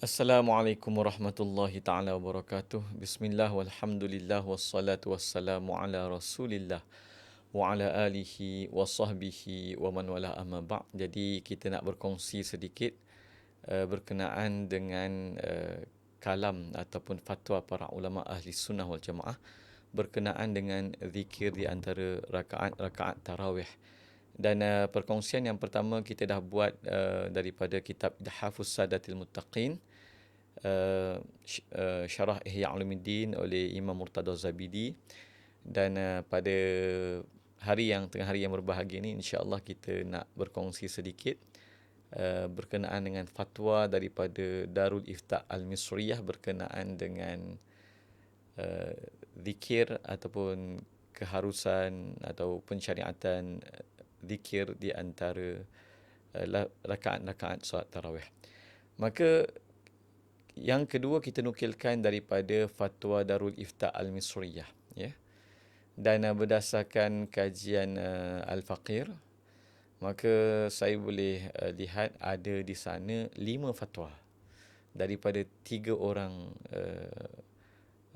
Assalamualaikum warahmatullahi taala wabarakatuh. Bismillah walhamdulillah wassalatu wassalamu ala Rasulillah wa ala alihi wa sahbihi wa man wala amma ba'. Jadi kita nak berkongsi sedikit berkenaan dengan kalam ataupun fatwa para ulama ahli sunnah wal jamaah berkenaan dengan zikir di antara rakaat tarawih. Dan perkongsian yang pertama kita dah buat daripada kitab Hafuz Sadatil Muttaqin, Syarah Ihya Ulumuddin oleh Imam Murtada Zabidi. Dan pada tengah hari yang berbahagia ini, insya-Allah kita nak berkongsi sedikit berkenaan dengan fatwa daripada Darul Ifta' Al-Misriyah berkenaan dengan zikir ataupun keharusan atau pensyariatan zikir di antara rakaat-rakaat solat tarawih. Maka yang kedua kita nukilkan daripada fatwa Darul Ifta' Al-Misriyah, ya. Dan berdasarkan kajian Al-Faqir, maka saya boleh lihat ada di sana 5 fatwa daripada 3 orang,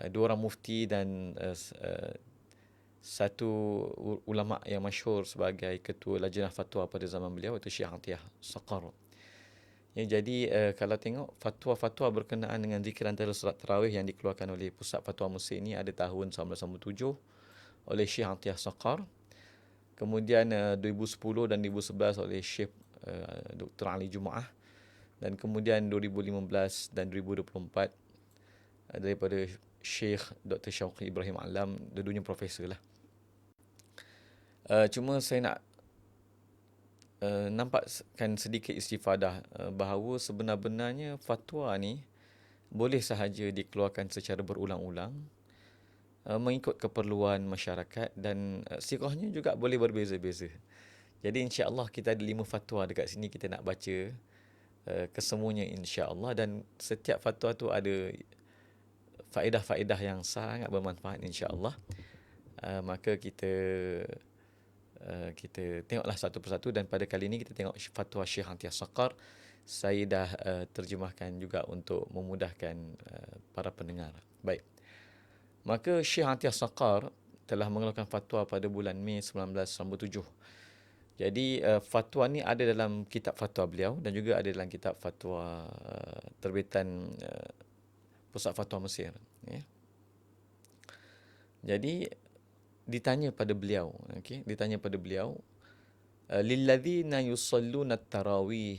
2 orang mufti dan satu ulama yang masyhur sebagai ketua lajnah fatwa pada zaman beliau, iaitu Syekh Atiyah Saqar. Ya, jadi kalau tengok fatwa-fatwa berkenaan dengan zikir antara solat tarawih yang dikeluarkan oleh Pusat Fatwa Mesir ini ada tahun 1997 oleh Syekh Atiyah Saqar. Kemudian 2010 dan 2011 oleh Syekh Dr. Ali Jumaah. Dan kemudian 2015 dan 2024 daripada Syekh Dr. Syauqi Ibrahim Alam, dua-duanya profesor lah. Cuma saya nak nampakkan sedikit istifadah bahawa sebenar-benarnya fatwa ni boleh sahaja dikeluarkan secara berulang-ulang mengikut keperluan masyarakat, dan sirahnya juga boleh berbeza-beza. Jadi insya-Allah kita ada 5 fatwa dekat sini, kita nak baca kesemuanya insya-Allah, dan setiap fatwa tu ada faedah-faedah yang sangat bermanfaat insya-Allah. Maka kita tengoklah satu persatu, dan pada kali ini kita tengok fatwa Syekh Atiyah Saqar. Saya dah terjemahkan juga untuk memudahkan para pendengar. Baik. Maka Syekh Atiyah Saqar telah mengeluarkan fatwa pada bulan Mei 1997. Jadi fatwa ni ada dalam kitab fatwa beliau dan juga ada dalam kitab fatwa terbitan Pusat Fatwa Mesir, ya. Jadi ditanya pada beliau, lilladzina yusalluna at-tarawih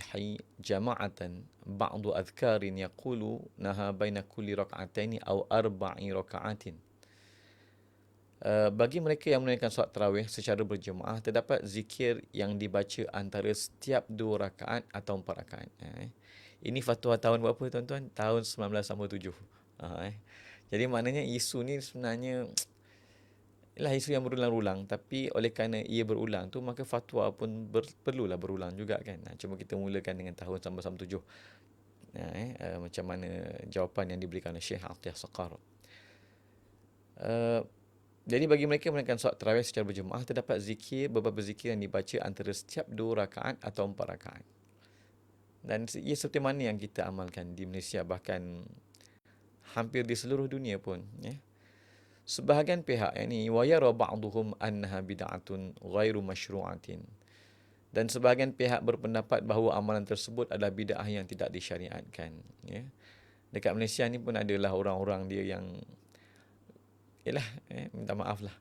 jama'atan ba'du adhkarin yaqulu naha baina kulli rak'ataini aw arba'i raka'atin. Bagi mereka yang menunaikan solat tarawih secara berjemaah, terdapat zikir yang dibaca antara setiap 2 rakaat atau 4 rakaat. Ini fatwa tahun berapa tuan-tuan? Tahun 1997. Jadi maknanya isu ni sebenarnya ialah isu yang berulang-ulang, tapi oleh kerana ia berulang tu, maka fatwa pun perlulah berulang juga kan. Cuma kita mulakan dengan tahun 1997. Macam mana jawapan yang diberikan oleh Syekh Atiyah Saqar. Jadi bagi mereka yang menunaikan solat tarawih secara berjemaah, terdapat beberapa zikir yang dibaca antara setiap 2 rakaat atau 4 rakaat. Dan ia seperti mana yang kita amalkan di Malaysia, bahkan hampir di seluruh dunia pun, ya. Sebahagian pihak ini wa yara ba'dhum annaha bid'atun ghairu masyru'atin. Dan sebahagian pihak berpendapat bahawa amalan tersebut adalah bid'ah yang tidak disyariatkan, ya. Dekat Malaysia ni pun adalah orang-orang dia yang minta maaf lah,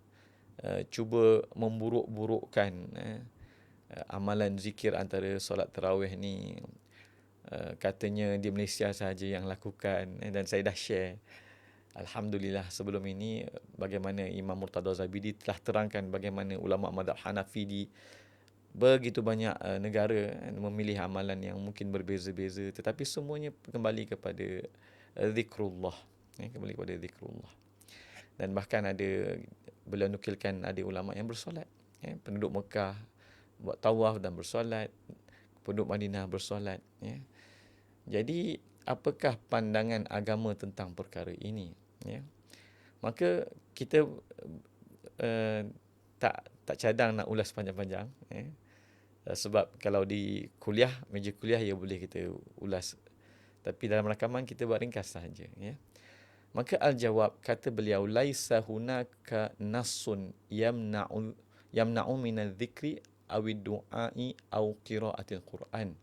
cuba memburuk-burukkan amalan zikir antara solat tarawih ni. Katanya di Malaysia sahaja yang lakukan, dan saya dah share alhamdulillah sebelum ini bagaimana Imam Murtada Zabidi telah terangkan bagaimana ulama mazhab Hanafi di begitu banyak negara memilih amalan yang mungkin berbeza-beza, tetapi semuanya kembali kepada zikrullah, kembali kepada zikrullah. Dan bahkan beliau nukilkan ada ulama yang bersolat, penduduk Mekah buat tawaf dan bersolat, penduduk Madinah bersolat, ya. Jadi apakah pandangan agama tentang perkara ini, ya? Maka kita tak cadang nak ulas panjang-panjang, sebab kalau di meja kuliah, ia boleh kita ulas Tapi dalam rakaman kita buat ringkas sahaja, ya. Maka al-jawab, kata beliau, laisa hunaka nassun yamna'u min adh-dhikri aw ad-du'a'i aw qira'atil Quran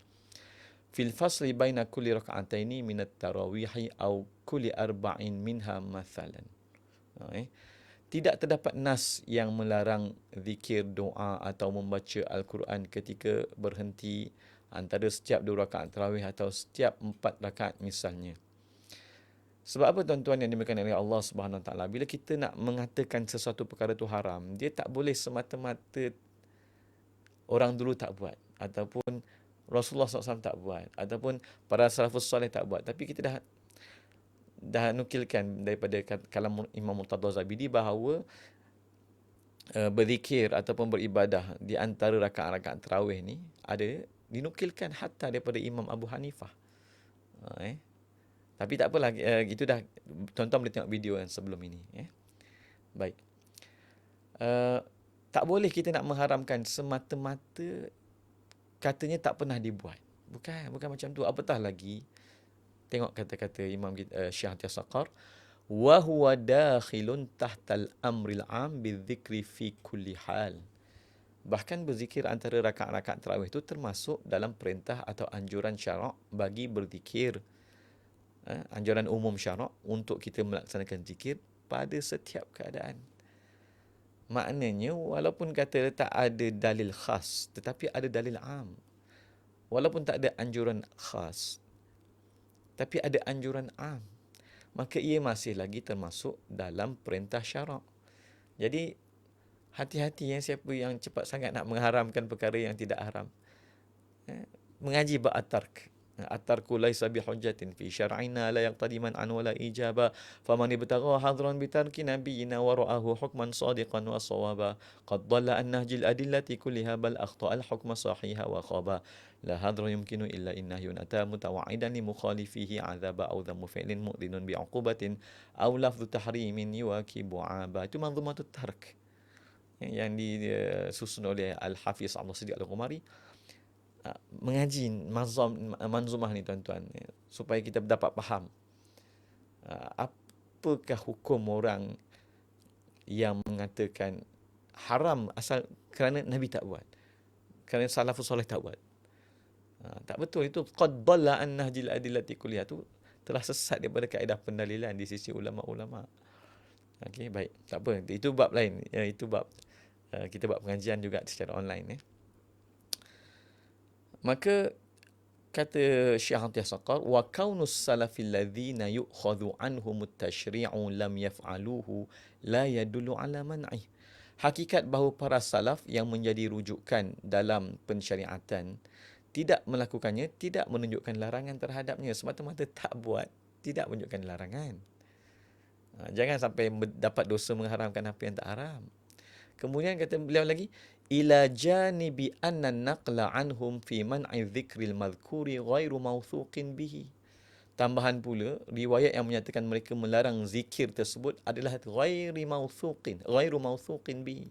fil fasli baina kulli raka'ataini min at-tarawihi aw kulli arba'in minha mathalan. Tidak terdapat nas yang melarang zikir, doa atau membaca Al-Quran ketika berhenti antara setiap 2 rakaat tarawih atau setiap 4 rakaat misalnya. Sebab apa tuan-tuan yang dimuliakan oleh Allah Subhanahu Wa Taala, bila kita nak mengatakan sesuatu perkara itu haram, dia tak boleh semata-mata orang dulu tak buat, ataupun Rasulullah SAW tak buat, ataupun para salafus soleh tak buat. Tapi kita dah nukilkan daripada kalam Imam Murtada Zabidi bahawa berzikir ataupun beribadah di antara rakaat-rakaat tarawih ni ada dinukilkan hatta daripada Imam Abu Hanifah. Tapi tak apalah, itu dah, tuan-tuan boleh tengok video yang sebelum ini. Baik. Tak boleh kita nak mengharamkan semata-mata katanya tak pernah dibuat. Bukan macam tu. Apatah lagi, tengok kata-kata Imam Syekh Atiyah Saqar, wa huwa dakhilun tahtal amril am bidzikri fi kulli hal. Bahkan berzikir antara rakaat-rakaat tarawih itu termasuk dalam perintah atau anjuran syarak bagi berzikir. Anjuran umum syarak untuk kita melaksanakan zikir pada setiap keadaan. Maknanya walaupun kata tak ada dalil khas, tetapi ada dalil am. Walaupun tak ada anjuran khas, tapi ada anjuran am, maka ia masih lagi termasuk dalam perintah syarak. Jadi hati-hati siapa yang cepat sangat nak mengharamkan perkara yang tidak haram. Mengaji bab at-tark. At-tarku laisa bihujjatin fi syar'ina la yaqtadi man'an wala ijaba faman ibtagha hadran bi tarki nabiyina wa ra'ahu hukman sadiqan wa sawaba qad dhalla an nahjil adillati kulliha bal akhta al-hukma sahiha wa khaba la hadra yumkinu illa innahyun ata mutawa'idan li mukhalifihi 'adzaba aw dhammu fi'lin mu'dhinun bi 'uqubatin aw lafdhu tahrimin yuwakibu 'aba. Itu manzumatut tark yang disusun oleh Al-Hafiz Abdul Siddiq Al-Ghumari. Mengaji manzumah ni tuan-tuan, supaya kita dapat faham apakah hukum orang yang mengatakan haram asal kerana Nabi tak buat, kerana salafus soleh tak buat. Tak betul. Itu qad dhalla an nahjil adillati kulliyah, tu telah sesat daripada kaedah pendalilan di sisi ulama-ulama. Okey, baik, tak apa, itu bab lain. Itu bab kita buat pengajian juga secara online. Maka kata Syekh Atiyah Saqar, wa kaunus salafil ladzina yu'khadhu anhum at-tashri'u lam yaf'aluhu la yadullu ala man'i. Hakikat bahawa para salaf yang menjadi rujukan dalam pensyariatan tidak melakukannya tidak menunjukkan larangan terhadapnya. Semata-mata tak buat tidak menunjukkan larangan. Jangan sampai dapat dosa mengharamkan apa yang tak haram. Kemudian kata beliau lagi, ila janibi anna naqla anhum fi man'i dhikril madhkuri ghairu mawthuqin bihi. Tambahan pula, riwayat yang menyatakan mereka melarang zikir tersebut adalah ghairu mawthuqin bihi.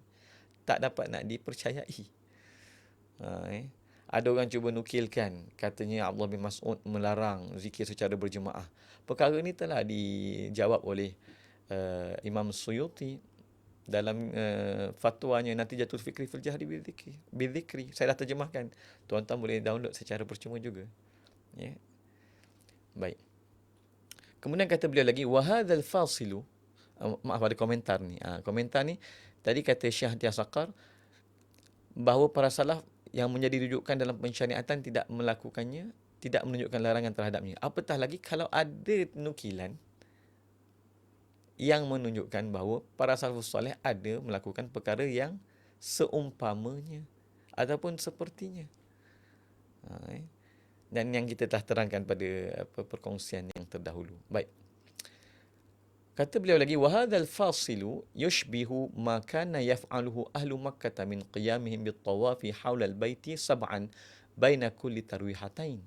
Tak dapat nak dipercayai. Ada orang cuba nukilkan, katanya Abdullah bin Mas'ud melarang zikir secara berjemaah. Perkara ini telah dijawab oleh Imam Suyuti dalam fatwanya Natijatul Fikri fil Jahri bidzikri. Saya dah terjemahkan. Tuan-tuan boleh download secara percuma juga. Baik. Kemudian kata beliau lagi, wa hadzal fasilu, maaf ada komentar ni. Komentar ni tadi kata Syekh Atiyah Saqar bahawa para salaf yang menjadi rujukan dalam pensyariatan tidak melakukannya, tidak menunjukkan larangan terhadapnya. Apatah lagi kalau ada nukilan yang menunjukkan bahawa para salafus soleh ada melakukan perkara yang seumpamanya ataupun sepertinya. Dan yang kita telah terangkan pada perkongsian yang terdahulu. Baik. Kata beliau lagi, wa hadzal fasilu yushbihu ma kana yaf'aluhu ahlu Makkah min qiyamihim bit-tawafi haula al-baiti sab'an baina kulli tarwihatain.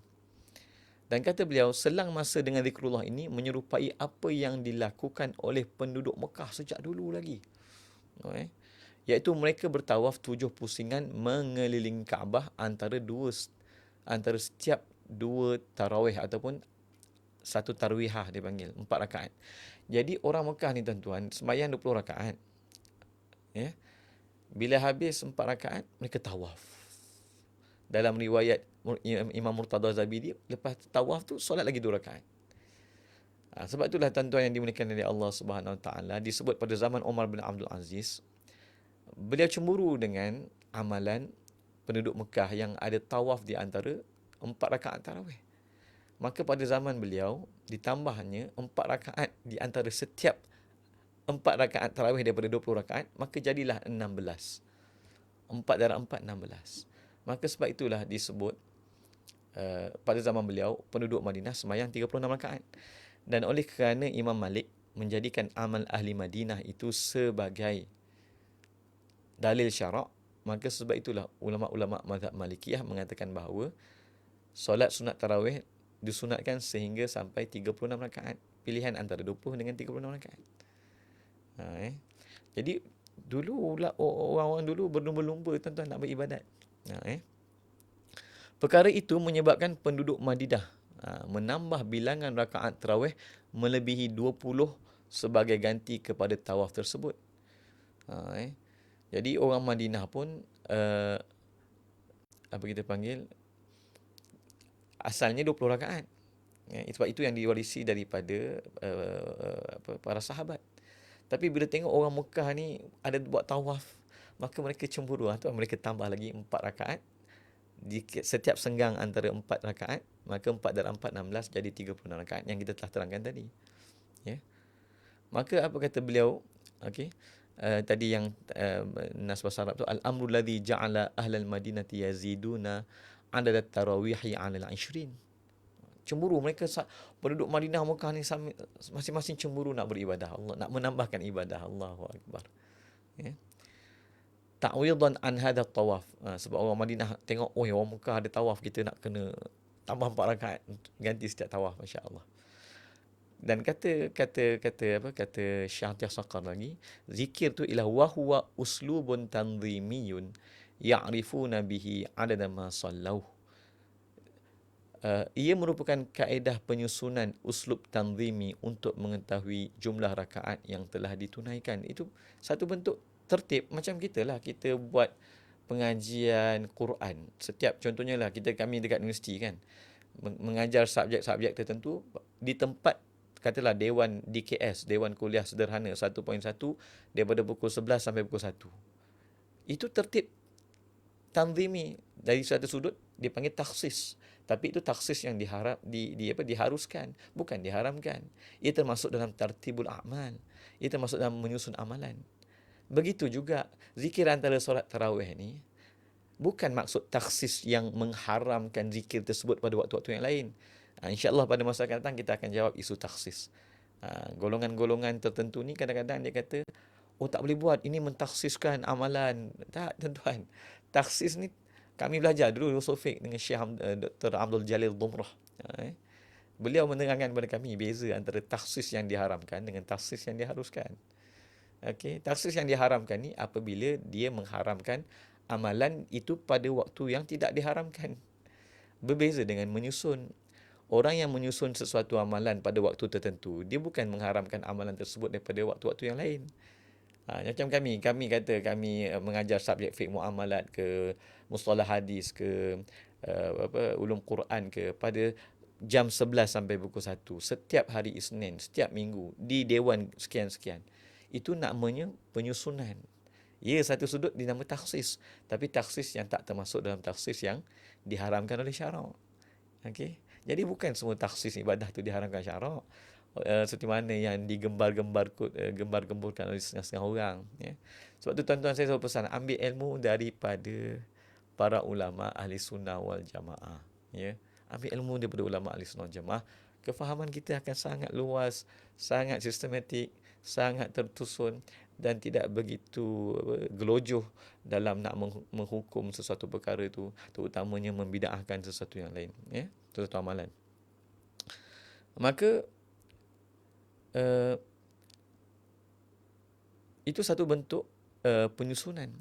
Dan kata beliau, selang masa dengan zikrullah ini menyerupai apa yang dilakukan oleh penduduk Mekah sejak dulu lagi. Iaitu mereka bertawaf 7 pusingan mengelilingi Kaabah antara setiap 2 tarawih ataupun satu tarwihah dia panggil, 4 rakaat. Jadi orang Mekah ni tuan-tuan, sembahyang 20 rakaat. Ya. Bila habis 4 rakaat, mereka tawaf. Dalam riwayat Imam Murtada Zabidi, lepas tawaf tu solat lagi 2 rakaat. Sebab itulah tuan-tuan yang dimuliakan oleh Allah Subhanahu Wa Taala, disebut pada zaman Umar bin Abdul Aziz, beliau cemburu dengan amalan penduduk Mekah yang ada tawaf di antara 4 rakaat tarawih. Maka pada zaman beliau, ditambahnya 4 rakaat di antara setiap 4 rakaat tarawih daripada 20 rakaat, maka jadilah 16. 4 darab 4, 16. Maka sebab itulah disebut pada zaman beliau, penduduk Madinah sembahyang 36 rakaat. Dan oleh kerana Imam Malik menjadikan amal ahli Madinah itu sebagai dalil syarak, maka sebab itulah ulama-ulama mazhab Malikiyah mengatakan bahawa solat sunat tarawih disunatkan sehingga sampai 36 rakaat. Pilihan antara 20 dengan 36 rakaat. Jadi dulu orang-orang dulu berlumba-lumba tuan-tuan nak beribadat. Perkara itu menyebabkan penduduk Madinah menambah bilangan rakaat tarawih melebihi 20 sebagai ganti kepada tawaf tersebut. Jadi orang Madinah pun apa kita panggil, asalnya 20 rakaat. Sebab itu yang diwarisi daripada para sahabat. Tapi bila tengok orang Mekah ni ada buat tawaf, maka mereka cemburu. Mereka tambah lagi 4 rakaat. Di setiap senggang antara 4 rakaat, maka 4 darab 4, 16, jadi 36 rakaat yang kita telah terangkan tadi. Ya. Maka apa kata beliau? Okey. Tadi yang nas bahasa Arab tu, al-amru alladhi ja'ala ahlal madinati yaziduna adad at-tarawihi 'ala al-20. Cemburu mereka, penduduk Madinah Mekah ni masing-masing cemburu nak beribadah Allah, nak menambahkan ibadah. Allahu akbar. Ya. Ta'widan an hadha tawaf. Sebab orang Madinah tengok, orang Mekah ada tawaf, kita nak kena tambah 4 rakaat ganti setiap tawaf, masya-Allah. Dan kata Syekh Atiyah Saqar lagi, zikir tu ialah wa huwa uslubun tanzimiyun ya'rifuna bihi adada ma sallau. Ia merupakan kaedah penyusunan uslub tanzimi untuk mengetahui jumlah rakaat yang telah ditunaikan. Itu satu bentuk tertib, macam kita lah, kita buat pengajian Quran. Setiap, contohnya lah, kami dekat universiti kan, mengajar subjek-subjek tertentu di tempat, katalah Dewan DKS, Dewan Kuliah Sederhana 1.1, daripada pukul 11 sampai pukul 1. Itu tertib tanzimi. Dari satu sudut dipanggil taksis, tapi itu taksis yang diharuskan, bukan diharamkan. Ia termasuk dalam tartibul a'mal, ia termasuk dalam menyusun amalan. Begitu juga zikir antara solat tarawih ni, bukan maksud taksis yang mengharamkan zikir tersebut pada waktu-waktu yang lain. InsyaAllah pada masa akan datang kita akan jawab isu taksis. Golongan-golongan tertentu ni kadang-kadang dia kata, tak boleh buat, ini mentaksiskan amalan. Tak, tuan-tuan. Taksis ni kami belajar dulu Sofik dengan Syekh Dr. Abdul Jalil Dumrah. Beliau menerangkan kepada kami beza antara taksis yang diharamkan dengan taksis yang diharuskan. Okey, taksis yang diharamkan ni apabila dia mengharamkan amalan itu pada waktu yang tidak diharamkan. Berbeza dengan menyusun. Orang yang menyusun sesuatu amalan pada waktu tertentu, dia bukan mengharamkan amalan tersebut daripada waktu-waktu yang lain. Macam kami kata kami mengajar subjek fiqh muamalat ke, mustalah hadis ke, ulum Quran ke, pada jam 11 sampai pukul 1 setiap hari Isnin, setiap minggu di dewan sekian-sekian. Itu namanya penyusunan. Ya, satu sudut dinama taksis, tapi taksis yang tak termasuk dalam taksis yang diharamkan oleh syarak. Okey. Jadi bukan semua taksis ibadah tu diharamkan syarak. Seperti mana yang digembar-gemburkan oleh setengah-setengah orang, ya. Sebab tu tuan-tuan, saya selalu pesan, ambil ilmu daripada para ulama ahli sunnah wal jamaah, ya. Ambil ilmu daripada ulama ahli sunnah wal jamaah, kefahaman kita akan sangat luas, sangat sistematik, sangat tersusun, dan tidak begitu gelojoh dalam nak menghukum sesuatu perkara itu, terutamanya membida'ahkan sesuatu yang lain, ya, sesuatu amalan. Maka itu satu bentuk penyusunan.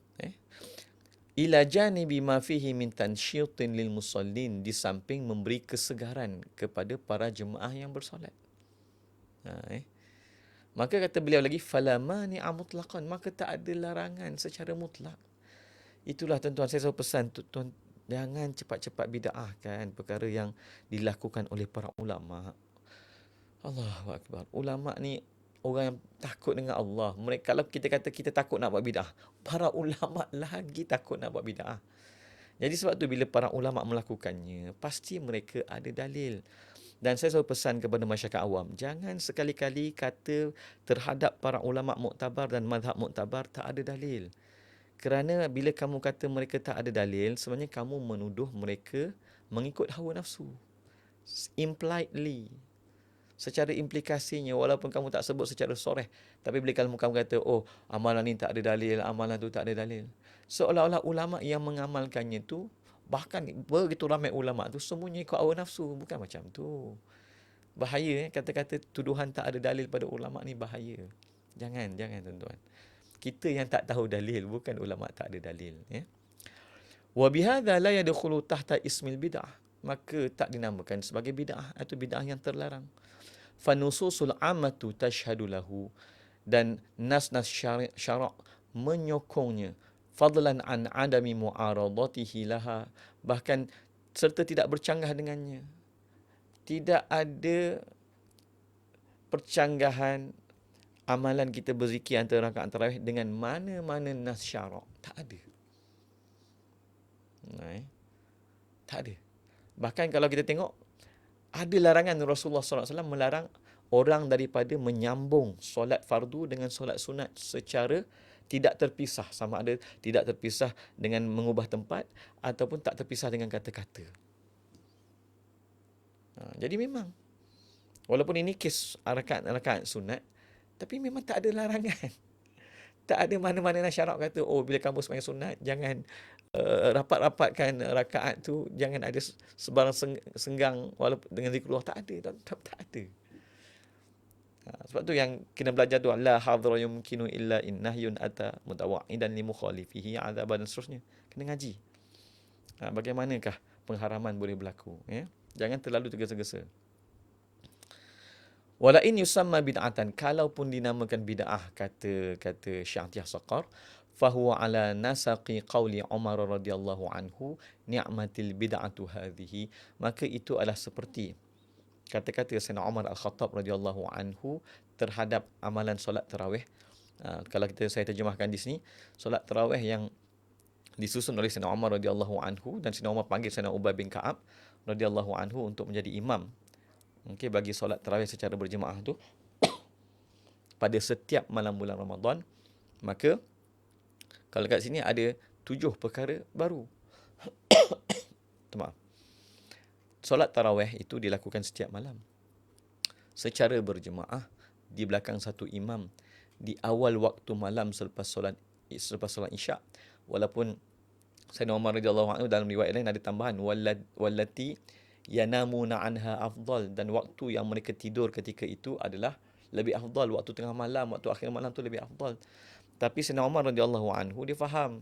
ila janibi ma fihi min tansyitin lil musallin, di samping memberi kesegaran kepada para jemaah yang bersolat. Maka kata beliau lagi, fala mani'a mutlaqan, maka tak ada larangan secara mutlak. Itulah tuan-tuan, saya selalu pesan tuan, jangan cepat-cepat bid'ahkan perkara yang dilakukan oleh para ulama. Allahu akbar. Ulama ni orang yang takut dengan Allah. Mereka, kalau kita kata kita takut nak buat bid'ah, para ulama lagi takut nak buat bid'ah. Jadi sebab tu bila para ulama melakukannya, pasti mereka ada dalil. Dan saya selalu pesan kepada masyarakat awam, jangan sekali-kali kata terhadap para ulama muktabar dan mazhab muktabar tak ada dalil. Kerana bila kamu kata mereka tak ada dalil, sebenarnya kamu menuduh mereka mengikut hawa nafsu. Impliedly. Secara implikasinya, walaupun kamu tak sebut secara soreh, tapi bila kamu kata, oh, amalan ni tak ada dalil, amalan tu tak ada dalil, seolah-olah ulama yang mengamalkannya tu, bahkan begitu ramai ulama tu, semuanya ikut hawa nafsu. Bukan macam tu. Bahaya, kata-kata tuduhan tak ada dalil pada ulama ni bahaya. Jangan tuan-tuan. Kita yang tak tahu dalil, bukan ulama tak ada dalil. Wa bihadza la yadkhulu tahta ismil bid'ah, maka tak dinamakan sebagai bid'ah atau bid'ah yang terlarang. Fanususul ammatu tashhadu lahu, dan nas-nas syara' menyokongnya, fadlan an adami mu'aradatihi laha, bahkan serta tidak bercanggah dengannya. Tidak ada percanggahan amalan kita berzikir antara rakaat tarawih dengan mana-mana nas syara'. Tak ada. Tak ada. Bahkan kalau kita tengok, ada larangan Rasulullah SAW melarang orang daripada menyambung solat fardu dengan solat sunat secara tidak terpisah. Sama ada tidak terpisah dengan mengubah tempat ataupun tak terpisah dengan kata-kata. Jadi memang, walaupun ini kes rakaat sunat, tapi memang tak ada larangan. Tak ada mana-mana syarat kata, oh, bila kamu sembahyang sunat, jangan rapat-rapatkan rakaat tu, jangan ada sebarang senggang walaupun dengan zikrullah. Tak ada. Tak ada. Sebab tu yang kena belajar tu, la hadra yumkinu illa in nahyun ata mutawa'idan li mukhalifihi adzaban, dan seterusnya. Kena ngaji. Bagaimanakah pengharaman boleh berlaku. Jangan terlalu tergesa-gesa. Wala in yusamma bid'atan, kalaupun dinamakan bid'ah, kata Syekh Atiyah Saqar, fahuwa ala nasaqi qawli Umar radhiyallahu anhu, ni'matil bid'atu hadhihi, maka itu adalah seperti kata-kata Sayyidina Umar Al-Khattab radhiyallahu anhu terhadap amalan solat tarawih. Kalau saya terjemahkan di sini, solat tarawih yang disusun oleh Sayyidina Umar radhiyallahu anhu, dan Sayyidina Umar panggil Sayyidina Ubay bin Ka'ab radhiyallahu anhu untuk menjadi imam, bagi solat tarawih secara berjemaah tu pada setiap malam bulan Ramadan. Maka kalau kat sini ada 7 perkara baru. Maaf. Solat tarawih itu dilakukan setiap malam secara berjemaah di belakang satu imam di awal waktu malam selepas solat Isyak. Walaupun Sayyidina Umar radhiyallahu anhu dalam riwayat lain ada tambahan wallati yanamuna anha afdal, dan waktu yang mereka tidur ketika itu adalah lebih afdal. Waktu tengah malam, waktu akhir malam tu lebih afdal. Tapi Sayyidina Umar radhiyallahu anhu dia faham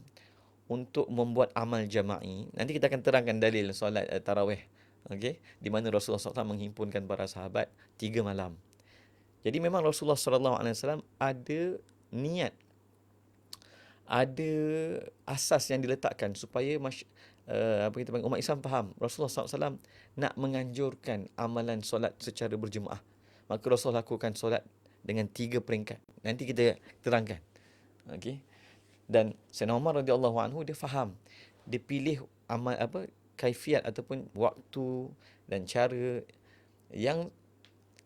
untuk membuat amal jama'i. Nanti kita akan terangkan dalil solat tarawih, di mana Rasulullah SAW menghimpunkan para sahabat 3 malam. Jadi memang Rasulullah SAW ada niat, ada asas yang diletakkan supaya umat Islam faham. Rasulullah SAW nak menganjurkan amalan solat secara berjemaah. Maka Rasulullah lakukan solat dengan 3 peringkat. Nanti kita terangkan. Dan Sayyidina Umar radhiyallahu anhu dia faham. Dia pilih amal kaifiat ataupun waktu dan cara yang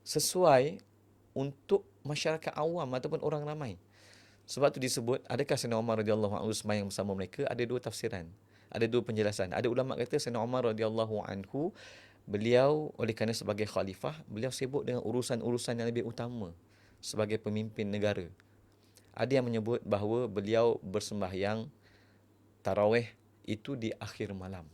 sesuai untuk masyarakat awam ataupun orang ramai. Sebab tu disebut, adakah Sayyidina Umar radhiyallahu anhu sembahyang bersama mereka? Ada 2 tafsiran. Ada 2 penjelasan. Ada ulama kata Sayyidina Umar radhiyallahu anhu, beliau oleh kerana sebagai khalifah, beliau sibuk dengan urusan-urusan yang lebih utama sebagai pemimpin negara. Ada yang menyebut bahawa beliau bersembahyang tarawih itu di akhir malam,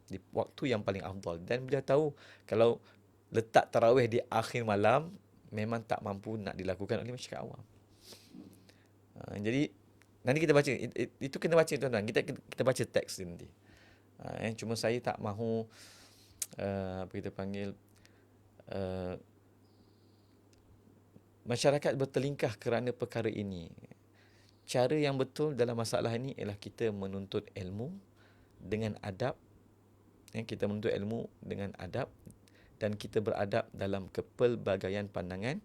di waktu yang paling afdal. Dan beliau tahu kalau letak tarawih di akhir malam memang tak mampu nak dilakukan oleh masyarakat awam. Jadi Nanti kita baca, itu kena baca tuan-tuan. Kita baca teks dia nanti. Cuma saya tak mahu apa kita panggil, uh, masyarakat bertelingkah kerana perkara ini. Cara yang betul dalam masalah ini ialah kita menuntut ilmu dengan adab. Kita menuntut ilmu dengan adab dan kita beradab dalam kepelbagaian pandangan,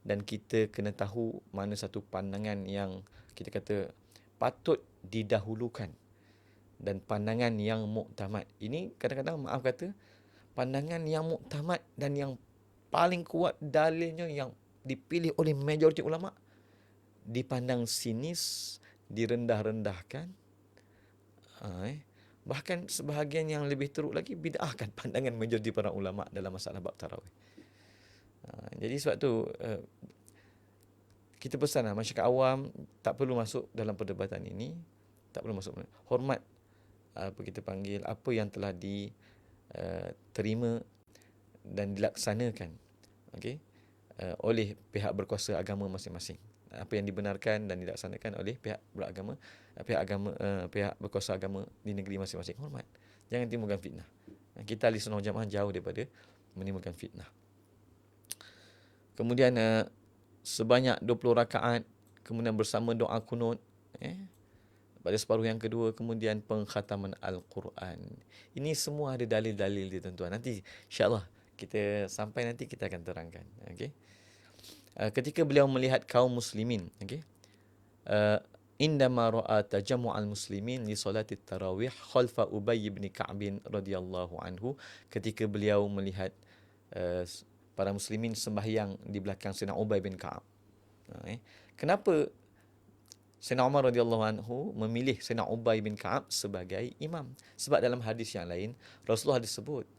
dan kita kena tahu mana satu pandangan yang kita kata patut didahulukan dan pandangan yang muktamad. Ini kadang-kadang maaf kata, pandangan yang muktamad dan yang paling kuat dalilnya yang dipilih oleh majoriti ulama dipandang sinis, direndah-rendahkan. Bahkan sebahagian yang lebih teruk lagi bid'ahkan pandangan majoriti para ulama dalam masalah bab tarawih. Jadi sebab tu kita pesanlah masyarakat awam tak perlu masuk dalam perdebatan ini, tak perlu masuk. Hormat apa kita panggil, apa yang telah diterima dan dilaksanakan, okey, oleh pihak berkuasa agama masing-masing. Apa yang dibenarkan dan dilaksanakan oleh pihak beragama, pihak berkuasa agama di negeri masing-masing. Hormat. Jangan timbulkan fitnah. Kita ahli sunnah jamaah jauh daripada menimbulkan fitnah. Kemudian sebanyak 20 rakaat, kemudian bersama doa kunut pada separuh yang kedua, kemudian pengkhataman Al-Quran. Ini semua ada dalil-dalil dia tuan-tuan. Nanti insya-Allah kita sampai nanti kita akan terangkan. Okey. Ketika beliau melihat kaum muslimin, okey, indama ra'a tajammu'al muslimin li solati tarawih khalfa Ubay bin Ka'b radhiyallahu anhu, ketika beliau melihat para muslimin sembahyang di belakang Sayyidina Ubay bin Ka'ab. Kenapa Sayyidina Umar radhiyallahu anhu memilih Sayyidina Ubay bin Ka'ab sebagai imam? Sebab dalam hadis yang lain Rasulullah disebut,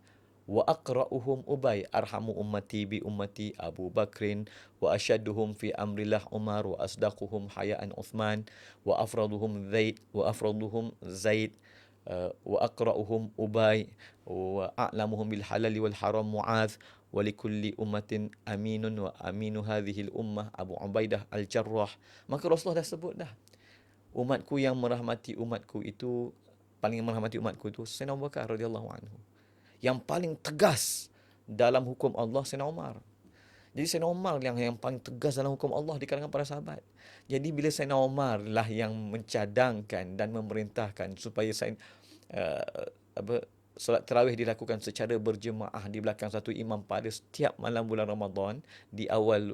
wa aqra'uhum Ubay arhamu ummati bi ummati Abu Bakrin wa ashadduhum fi amrillah Umar wa asdaquhum hayaan Uthman wa afraduhum Zaid wa aqra'uhum Ubay wa a'lamuhum bil halali wal haram Mu'adh wa likulli ummatin aminun wa aminu hadhihi al ummah Abu Ubaidah al-Jarrah. Maka Rasulullah dah sebut dah, umatku yang merahmati umatku itu, paling merahmati umatku itu Sayyidina Abu Bakar radhiyallahu anhu. Yang paling tegas dalam hukum Allah Sayyidina Umar. Jadi Sayyidina Umar yang paling tegas dalam hukum Allah di kalangan para sahabat. Jadi bila Sayyidina Umar lah yang mencadangkan dan memerintahkan supaya solat tarawih dilakukan secara berjemaah di belakang satu imam pada setiap malam bulan Ramadan di awal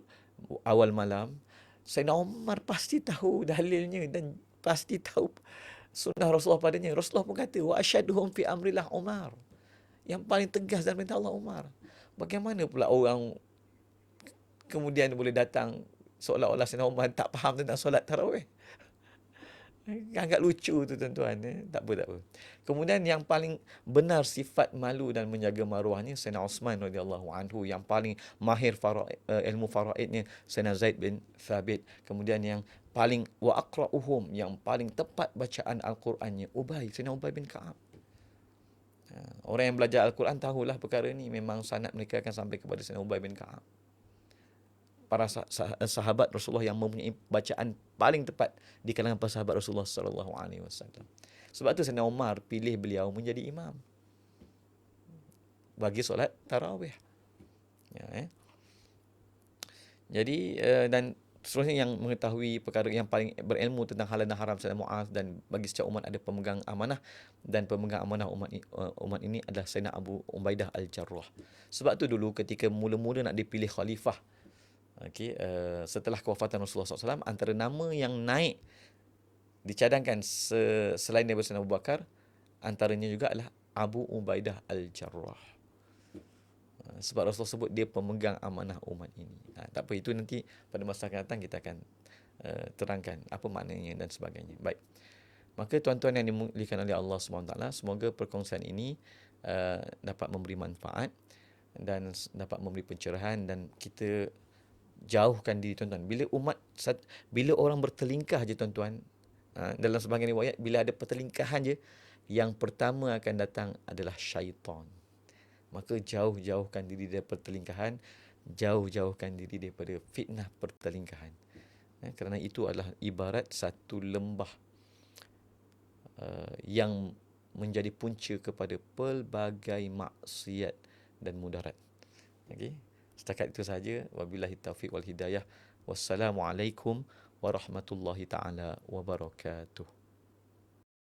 malam, Sayyidina Umar pasti tahu dalilnya dan pasti tahu sunnah Rasulullah padanya. Rasulullah pun kata, wa asyaduhum fi amrillah Umar. Yang paling tegas dalam perintah Allah Umar. Bagaimana pula orang kemudian boleh datang seolah-olah Sayyidina Umar tak faham tentang solat tarawih? Agak lucu tu tuan-tuan. Tak apa. Kemudian yang paling benar sifat malu dan menjaga maruahnya Sayyidina Uthman radhiyallahu anhu. Yang paling mahir ilmu faraidnya Sayyidina Zaid bin Thabit. Kemudian yang paling wa aqra'uhum, yang paling tepat bacaan Al-Qurannya Sayyidina Ubay bin Ka'ab. Orang yang belajar Al-Quran tahulah perkara ni. Memang sanad mereka akan sampai kepada Sayyidina Ubay bin Ka'ab. Para sahabat Rasulullah yang mempunyai bacaan paling tepat di kalangan para sahabat Rasulullah sallallahu alaihi wasallam. Sebab tu Sayyidina Umar pilih beliau menjadi imam bagi solat tarawih. Jadi dan seterusnya yang mengetahui perkara yang paling berilmu tentang halal dan haram Sayyidina Mu'adh, dan bagi setiap umat ada pemegang amanah, dan pemegang amanah umat ini adalah Sayyidina Abu Ubaidah al-Jarrah. Sebab tu dulu ketika mula-mula nak dipilih khalifah, setelah kewafatan Rasulullah SAW, antara nama yang naik dicadangkan selain daripada Sayyidina Abu Bakar, antaranya juga adalah Abu Ubaidah al-Jarrah. Sebab Rasulullah sebut dia pemegang amanah umat ini. Tak apa, itu nanti pada masa akan datang kita akan terangkan apa maknanya dan sebagainya. Baik. Maka tuan-tuan yang dimuliakan oleh Allah SWT, semoga perkongsian ini dapat memberi manfaat dan dapat memberi pencerahan, dan kita jauhkan diri tuan-tuan. Bila orang bertelingkah je tuan-tuan, dalam sebahagian riwayat, bila ada pertelingkahan je, yang pertama akan datang adalah syaitan. Maka jauhkan diri daripada pertelingkahan, jauhkan diri daripada fitnah pertelingkahan. Kerana itu adalah ibarat satu lembah yang menjadi punca kepada pelbagai maksiat dan mudarat. Okey. Setakat itu sahaja. Wabillahi taufiq wal hidayah. Wassalamualaikum warahmatullahi taala wabarakatuh.